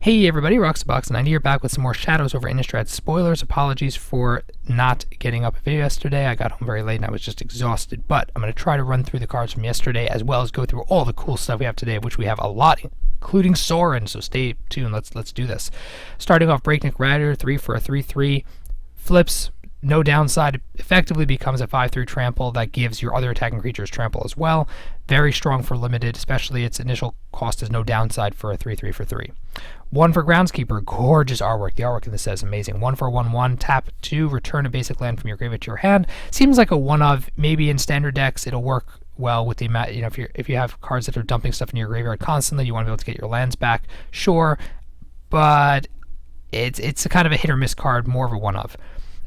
Hey everybody, Roxabox90 here, back with some more Shadows over Innistrad spoilers. Apologies for not getting up a video yesterday. I got home very late and I was just exhausted, but I'm going to try to run through the cards from yesterday as well as go through all the cool stuff we have today, which we have a lot, including Sorin, so stay tuned. Let's do this. Starting off, Breakneck Rider, 3 for a 3/3, flips, no downside, effectively becomes a 5/3 trample that gives your other attacking creatures trample as well. Very strong for limited, especially its initial cost is no downside for a 3/3 for 3. 1 for Groundskeeper, gorgeous artwork. The artwork in this is amazing. 1 for 1/1, tap 2, return a basic land from your graveyard to your hand. Seems like a one of, maybe in standard decks it'll work well with the amount, if you have cards that are dumping stuff in your graveyard constantly, you want to be able to get your lands back, sure, but it's a kind of a hit or miss card, more of a one of.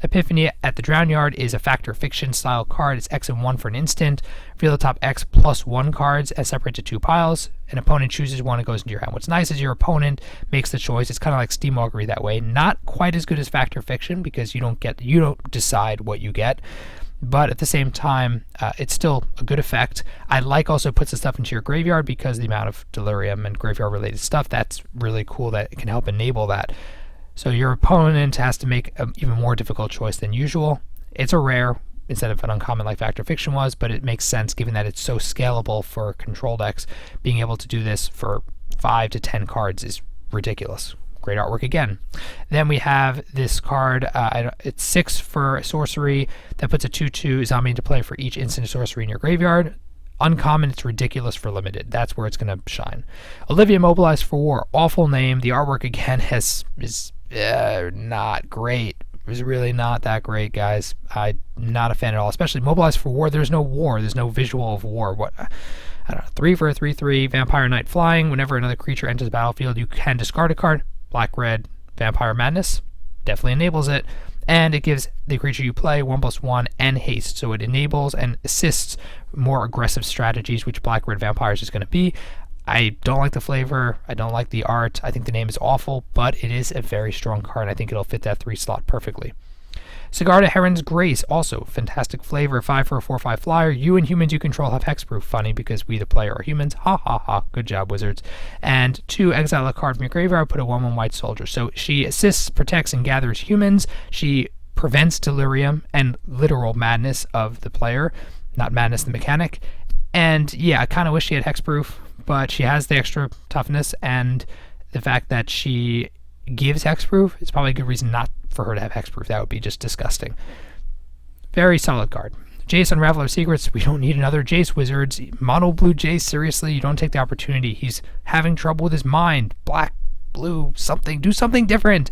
Epiphany at the Drown Yard is a Factor Fiction style card. It's X and 1 for an instant. Reveal the top X plus 1 cards and separate to 2 piles. An opponent chooses one and goes into your hand. What's nice is your opponent makes the choice. It's kind of like Steam Augury that way. Not quite as good as Factor Fiction because you don't decide what you get. But at the same time, it's still a good effect. I like also puts the stuff into your graveyard because the amount of delirium and graveyard related stuff, that's really cool that it can help enable that. So your opponent has to make an even more difficult choice than usual. It's a rare instead of an uncommon like Factor Fiction was, but it makes sense given that it's so scalable for control decks. Being able to do this for 5 to 10 cards is ridiculous. Great artwork again. Then we have this card. It's 6 for sorcery that puts a 2/2 zombie into play for each instant sorcery in your graveyard. Uncommon, it's ridiculous for limited. That's where it's going to shine. Olivia, Mobilized for War. Awful name. The artwork again is not great. It was really not that great, guys. I'm not a fan at all, especially Mobilized for War. There's no war. There's no visual of war. I don't know. 3 for a 3/3, Vampire Knight Flying. Whenever another creature enters the battlefield, you can discard a card. Black-red, Vampire Madness. Definitely enables it. And it gives the creature you play 1/1 and haste. So it enables and assists more aggressive strategies, which Black-red Vampires is going to be. I don't like the flavor. I don't like the art. I think the name is awful, but it is a very strong card. I think it'll fit that 3 slot perfectly. Sigarda Heron's Grace, also fantastic flavor. 5 for a 4/5 flyer. You and humans you control have hexproof. Funny because we, the player, are humans. Ha ha ha. Good job, Wizards. And 2, exile a card from your graveyard. Put a 1/1 white soldier. So she assists, protects, and gathers humans. She prevents delirium and literal madness of the player, not madness the mechanic. And yeah, I kind of wish she had hexproof, but she has the extra toughness, and the fact that she gives hexproof is probably a good reason not for her to have hexproof. That would be just disgusting. Very solid card. Jace, Unraveler Secrets. We don't need another Jace, Wizards. Mono blue Jace, seriously, you don't take the opportunity. He's having trouble with his mind. Black, blue, something. Do something different.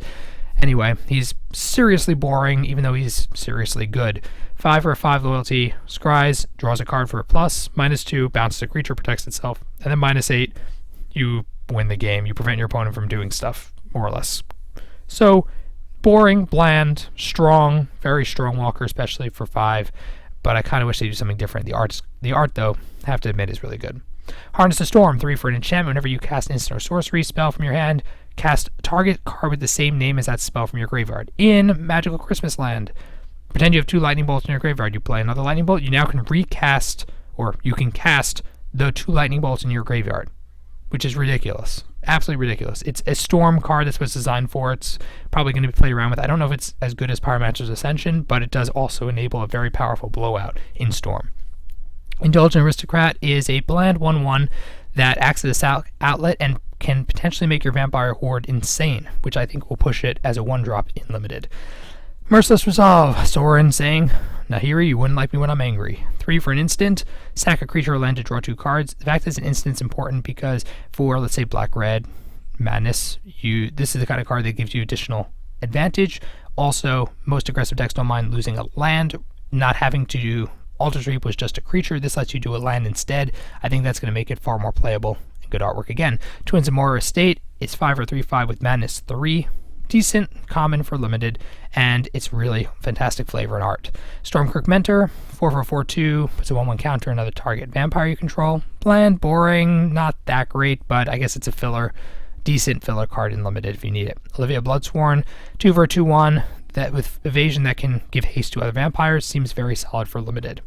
Anyway, he's seriously boring, even though he's seriously good. 5 for a 5 loyalty. Scries, draws a card for a plus. -2, bounces a creature, protects itself. And then -8, you win the game. You prevent your opponent from doing stuff, more or less. So, boring, bland, strong, very strong walker, especially for 5. But I kind of wish they do something different. The art, though, I have to admit, is really good. Harness the Storm, 3 for an enchantment. Whenever you cast an instant or sorcery spell from your hand, cast target card with the same name as that spell from your graveyard. In Magical Christmas Land, pretend you have 2 lightning bolts in your graveyard. You play another lightning bolt. You now can recast, or you can cast the 2 lightning bolts in your graveyard, which is ridiculous. Absolutely ridiculous. It's a storm card that's what's designed for. It's probably going to be played around with. I don't know if it's as good as Pyromancer's Ascension, but it does also enable a very powerful blowout in Storm. Indulgent Aristocrat is a bland 1/1 that acts as an outlet and can potentially make your Vampire Horde insane, which I think will push it as a 1-drop in limited. Merciless Resolve, Sorin saying, Nahiri, you wouldn't like me when I'm angry. 3 for an instant, sack a creature or land to draw 2 cards. The fact that it's an instant is important because for, let's say, Black-Red Madness, this is the kind of card that gives you additional advantage. Also, most aggressive decks don't mind losing a land. Not having to do Altar's Reap was just a creature. This lets you do a land instead. I think that's going to make it far more playable. Good artwork again. Twins of Mora Estate, it's 5 for 3/5 with Madness 3. Decent, common for limited, and it's really fantastic flavor and art. Stormkirk Mentor, 4 for 4/2, puts a 1/1 counter, another target vampire you control. Bland, boring, not that great, but I guess it's a filler. Decent filler card in limited if you need it. Olivia Bloodsworn, 2 for 2/1, that with evasion that can give haste to other vampires, seems very solid for limited.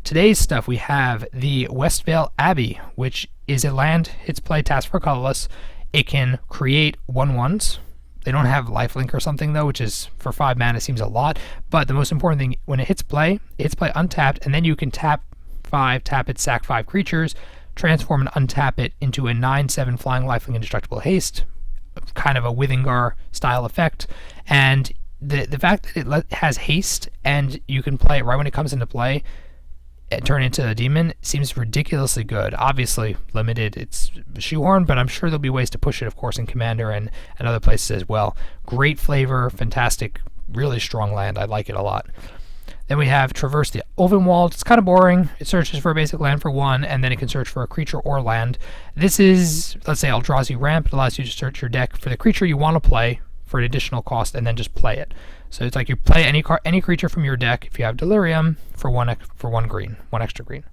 Today's stuff, we have the Westvale Abbey, which is a land, hits play, taps for colorless. It can create 1/1s. They don't have lifelink or something though, which is for 5 mana seems a lot. But the most important thing, when it hits play untapped, and then you can tap 5, tap it, sack 5 creatures, transform and untap it into a 9/7 flying lifelink indestructible haste, kind of a Withingar style effect. And the fact that it has haste and you can play it right when it comes into play and turn into a demon seems ridiculously good. Obviously limited, it's shoehorned, but I'm sure there'll be ways to push it, of course, in Commander and other places as well. Great flavor, fantastic, really strong land. I like it a lot. Then we have Traverse the Ulvenwald. It's kind of boring. It searches for a basic land for 1, and then it can search for a creature or land. This is, let's say, Eldrazi Ramp. It allows you to search your deck for the creature you want to play for an additional cost, and then just play it. So it's like you play any creature from your deck if you have Delirium for one extra green.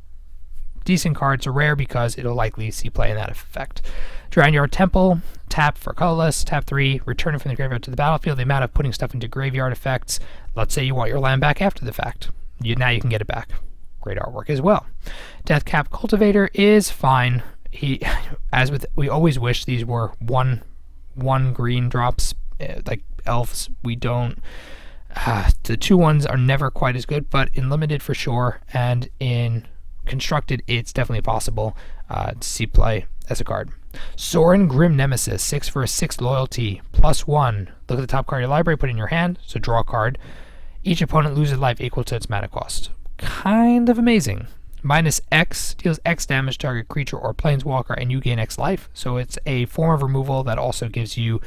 Decent card. It's rare because it'll likely see play in that effect. Drowned Temple, tap for colorless, tap 3, return it from the graveyard to the battlefield. The amount of putting stuff into graveyard effects. Let's say you want your land back after the fact. Now you can get it back. Great artwork as well. Deathcap Cultivator is fine. We always wish these were one green drops. Like elves, we don't. The 2/1s are never quite as good, but in limited for sure, and in constructed, it's definitely possible to see play as a card. Sorin Grim Nemesis, 6 for a 6 loyalty, +1. Look at the top card of your library, put it in your hand, so draw a card. Each opponent loses life equal to its mana cost. Kind of amazing. -X deals X damage to target creature or planeswalker, and you gain X life. So it's a form of removal that also gives you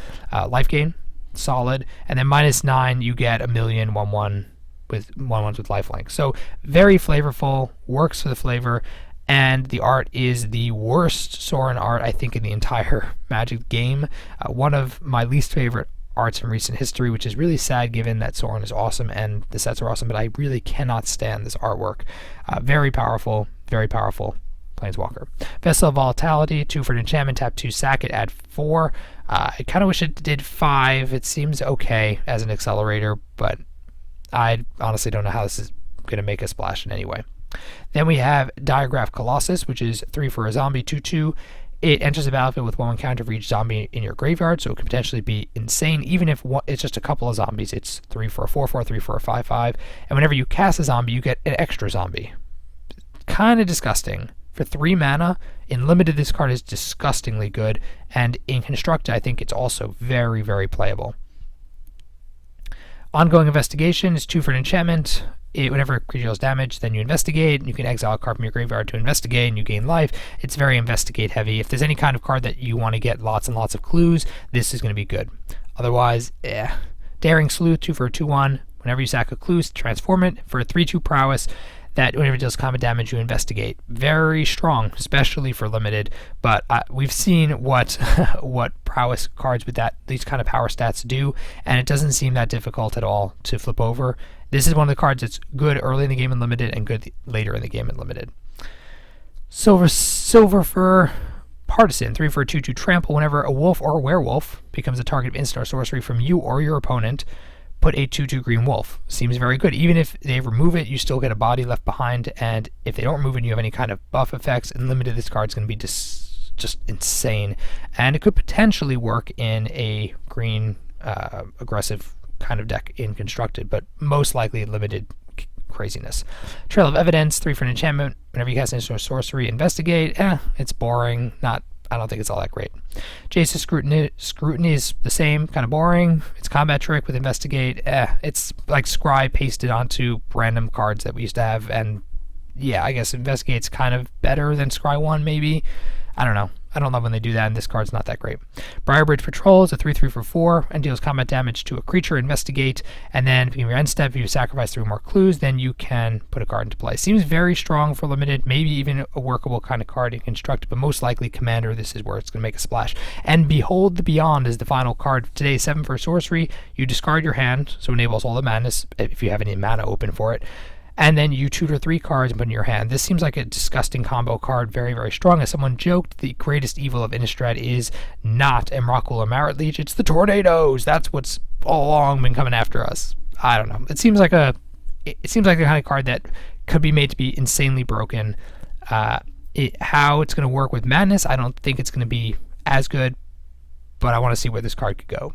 life gain. Solid. And then -9, you get 1,000,000 1/1 with 1/1s with lifelink. So very flavorful, works for the flavor, and the art is the worst Sorin art I think in the entire Magic game. One of my least favorite arts from recent history, which is really sad given that Sorin is awesome and the sets are awesome, but I really cannot stand this artwork. Very powerful Planeswalker. Vessel of Volatility, 2 for an enchantment, tap 2, sack it, add 4. I kind of wish it did 5. It seems okay as an accelerator, but I honestly don't know how this is going to make a splash in any way. Then we have Diagraph Colossus, which is 3 for a zombie, 2/2. It enters the battlefield with 1 counter for each zombie in your graveyard, so it could potentially be insane. Even if it's just a couple of zombies, it's 3 for a 4/4, 3 for a 5/5. And whenever you cast a zombie, you get an extra zombie. Kind of disgusting. For 3 mana, in limited, this card is disgustingly good, and in constructed, I think it's also very, very playable. Ongoing Investigation is 2 for an enchantment. Whenever a creature deals damage, then you investigate, and you can exile a card from your graveyard to investigate, and you gain life. It's very investigate heavy. If there's any kind of card that you want to get lots and lots of clues, this is going to be good. Otherwise, Daring Sleuth, 2 for a 2/1. Whenever you sack a clue, transform it for a 3/2 prowess. That whenever it deals combat damage, you investigate. Very strong, especially for limited. But we've seen what prowess cards with these kind of power stats do, and it doesn't seem that difficult at all to flip over. This is one of the cards that's good early in the game in limited and good later in the game in limited. Silver for Partisan, 3 for a 2/2 trample. Whenever a wolf or a werewolf becomes a target of instant or sorcery from you or your opponent, put a 2/2 green wolf. Seems very good. Even if they remove it, you still get a body left behind, and if they don't remove it and you have any kind of buff effects, in limited, this card's going to be just insane. And it could potentially work in a green aggressive kind of deck in constructed, but most likely limited craziness. Trail of Evidence, 3 for an enchantment. Whenever you cast instant or sorcery, investigate. It's boring. I don't think it's all that great. Jace's Scrutiny is the same, kind of boring. It's combat trick with investigate. It's like Scry pasted onto random cards that we used to have, and yeah, I guess investigate's kind of better than Scry 1 maybe. I don't know. I don't love when they do that, and this card's not that great. Briar Bridge Patrol is a 3/3 for 4 and deals combat damage to a creature, investigate, and then in your end step, if you sacrifice 3 more clues, then you can put a card into play. Seems very strong for limited, maybe even a workable kind of card in constructed, but most likely Commander, this is where it's going to make a splash. And Behold the Beyond is the final card of today, 7 for sorcery. You discard your hand, so it enables all the madness if you have any mana open for it. And then you tutor 3 cards and put in your hand. This seems like a disgusting combo card, very, very strong. As someone joked, the greatest evil of Innistrad is not Emrakul or Marit Leech, it's the tornadoes. That's what's all along been coming after us. I don't know. It seems like the kind of card that could be made to be insanely broken. How it's going to work with madness, I don't think it's going to be as good. but I want to see where this card could go.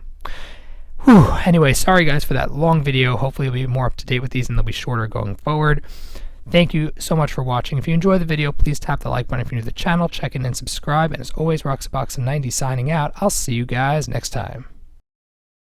Whew. Anyway, sorry guys for that long video. Hopefully it'll be more up to date with these and they'll be shorter going forward. Thank you so much for watching. If you enjoyed the video, please tap the like button. If you're new to the channel, check in and subscribe. And as always, Roxabox90 signing out. I'll see you guys next time.